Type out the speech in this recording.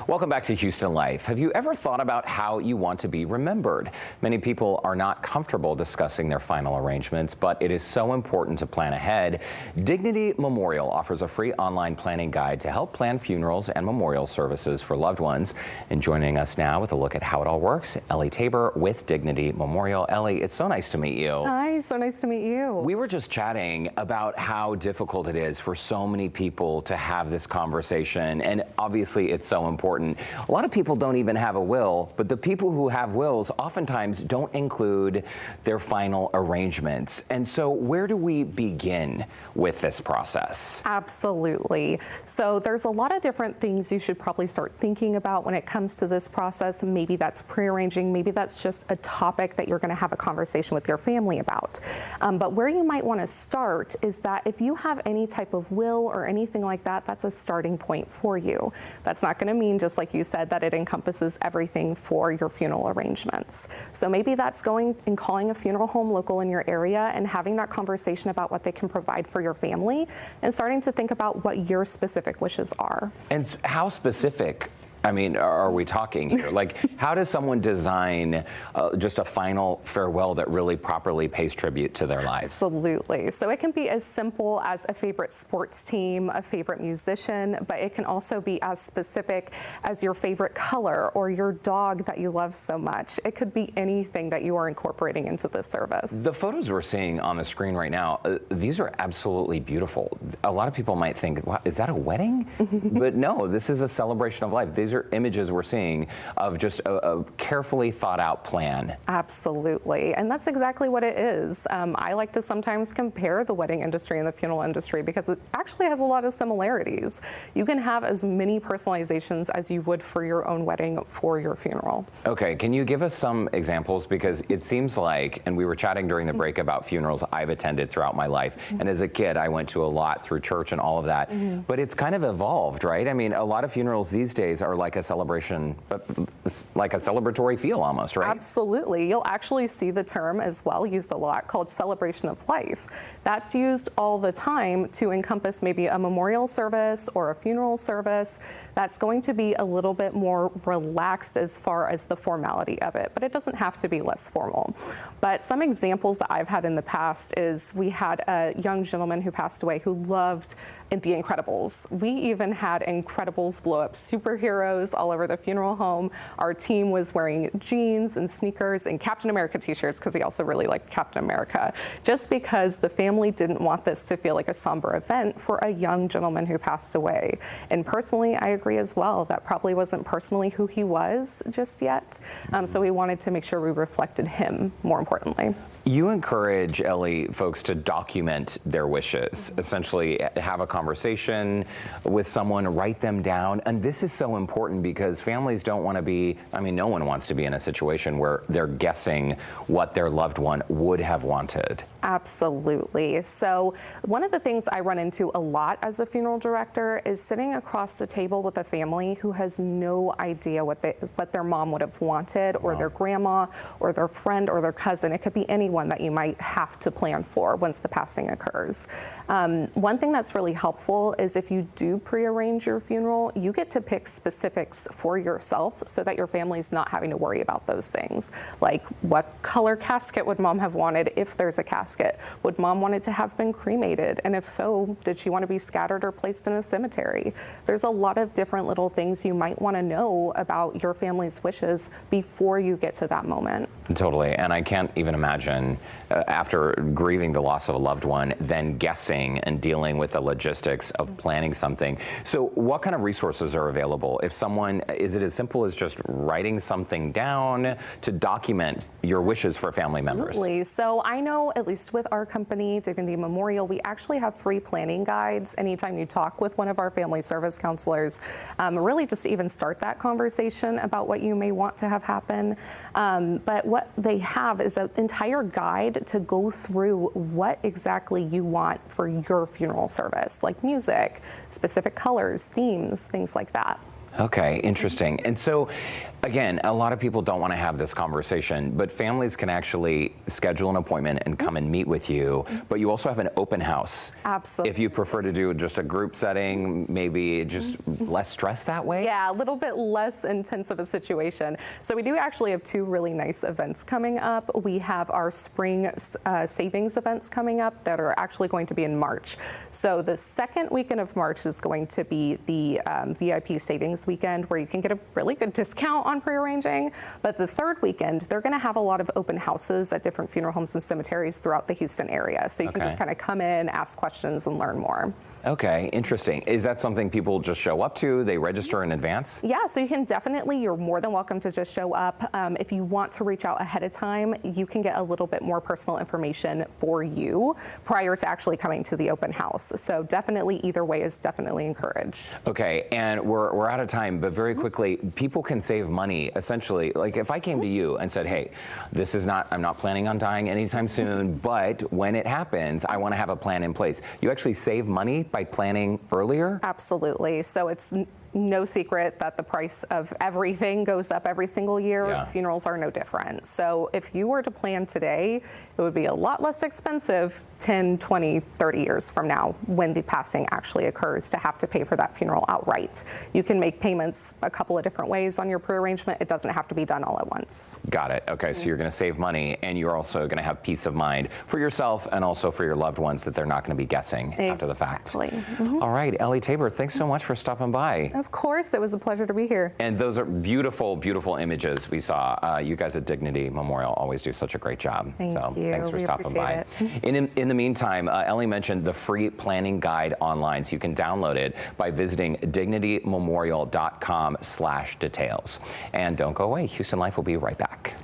Welcome back to Houston Life. Have you ever thought about how you want to be remembered? Many people are not comfortable discussing their final arrangements, but it is so important to plan ahead. Dignity Memorial offers a free online planning guide to help plan funerals and memorial services for loved ones. And joining us now with a look at how it all works, Ellie Tabor with Dignity Memorial. Ellie, it's so nice to meet you. Hi, so nice to meet you. We were just chatting about how difficult it is for so many people to have this conversation, and obviously it's so important. A lot of people don't even have a will, but the people who have wills oftentimes don't include their final arrangements. And so where do we begin with this process? Absolutely. So there's a lot of different things you should probably start thinking about when it comes to this process. Maybe that's pre-arranging, maybe that's just a topic that you're going to have a conversation with your family about. But where you might want to start is that if you have any type of will or anything like that, that's a starting point for you. That's not going to mean, just like you said, that it encompasses everything for your funeral arrangements. So maybe that's going and calling a funeral home local in your area and having that conversation about what they can provide for your family and starting to think about what your specific wishes are. And how specific, I mean, are we talking here? Like, how does someone design just a final farewell that really properly pays tribute to their lives? Absolutely. So it can be as simple as a favorite sports team, a favorite musician, but it can also be as specific as your favorite color or your dog that you love so much. It could be anything that you are incorporating into this service. The photos we're seeing on the screen right now, these are absolutely beautiful. A lot of people might think, wow, is that a wedding? But no, this is a celebration of life. These are images we're seeing of just a carefully thought out plan. Absolutely. And that's exactly what it is. I like to sometimes compare the wedding industry and the funeral industry because it actually has a lot of similarities. You can have as many personalizations as you would for your own wedding for your funeral. Okay, can you give us some examples? Because it seems like, and we were chatting during the break about funerals I've attended throughout my life. And as a kid, I went to a lot through church and all of that. But it's kind of evolved, right? I mean, a lot of funerals these days are like a celebration, like a celebratory feel almost, right? Absolutely. You'll actually see the term as well used a lot called celebration of life. That's used all the time to encompass maybe a memorial service or a funeral service that's going to be a little bit more relaxed as far as the formality of it, but it doesn't have to be less formal. But some examples that I've had in the past is we had a young gentleman who passed away who loved The Incredibles. We even had Incredibles blow-up superheroes all over the funeral home. Our team was wearing jeans and sneakers and Captain America t-shirts because he also really liked Captain America, just because the family didn't want this to feel like a somber event for a young gentleman who passed away. And personally, I agree as well. That probably wasn't personally who he was just yet. So we wanted to make sure we reflected him more importantly. You encourage, Ellie, folks to document their wishes, essentially have a conversation with someone, write them down. And this is so important because families don't want to be, I mean, no one wants to be in a situation where they're guessing what their loved one would have wanted. Absolutely. So one of the things I run into a lot as a funeral director is sitting across the table with a family who has no idea what their mom would have wanted, or their grandma, or their friend, or their cousin. It could be anyone that you might have to plan for once the passing occurs. One thing that's really helpful is if you do pre-arrange your funeral, you get to pick specifics for yourself so that your family's not having to worry about those things. Like, what color casket would mom have wanted if there's a casket? Would mom want it to have been cremated? And if so, did she want to be scattered or placed in a cemetery? There's a lot of different little things you might want to know about your family's wishes before you get to that moment. Totally. And I can't even imagine after grieving the loss of a loved one, then guessing and dealing with the logistics of planning something. So what kind of resources are available? If someone, is it as simple as just writing something down to document your wishes for family members? Absolutely. So I know, at least with our company, Dignity Memorial, we actually have free planning guides anytime you talk with one of our family service counselors, really just to even start that conversation about what you may want to have happen. But what they have is an entire guide to go through what exactly you want for your funeral service, like music, specific colors, themes, things like that. Okay, interesting. And so, again, a lot of people don't want to have this conversation, but families can actually schedule an appointment and come and meet with you. But you also have an open house. Absolutely. If you prefer to do just a group setting, maybe just less stress that way? Yeah, a little bit less intense of a situation. So we do actually have two really nice events coming up. We have our spring savings events coming up that are actually going to be in March. So the second weekend of March is going to be the VIP savings weekend, where you can get a really good discount on prearranging. But the third weekend, they're going to have a lot of open houses at different funeral homes and cemeteries throughout the Houston area. So you can just kind of come in, ask questions, and learn more. Okay, interesting. Is that something people just show up to? They register in advance? Yeah, so you can definitely, you're more than welcome to just show up. If you want to reach out ahead of time, you can get a little bit more personal information for you prior to actually coming to the open house. So definitely either way is definitely encouraged. Okay, and we're out of time, but very quickly, people can save money essentially. Like if I came to you and said, hey, I'm not planning on dying anytime soon, but when it happens, I want to have a plan in place. You actually save money by planning earlier? Absolutely. So it's no secret that the price of everything goes up every single year. Yeah. Funerals are no different. So if you were to plan today, it would be a lot less expensive 10, 20, 30 years from now when the passing actually occurs to have to pay for that funeral outright. You can make payments a couple of different ways on your prearrangement. It doesn't have to be done all at once. Got it. Okay, so you're going to save money, and you're also going to have peace of mind for yourself and also for your loved ones that they're not going to be guessing after the fact. Exactly. All right, Ellie Tabor, thanks so much for stopping by. Of course, it was a pleasure to be here. And those are beautiful, beautiful images we saw. You guys at Dignity Memorial always do such a great job. Thank you. Thanks for We stopping by. appreciate In the meantime, Ellie mentioned the free planning guide online, so you can download it by visiting dignitymemorial.com/details. And don't go away. Houston Life will be right back.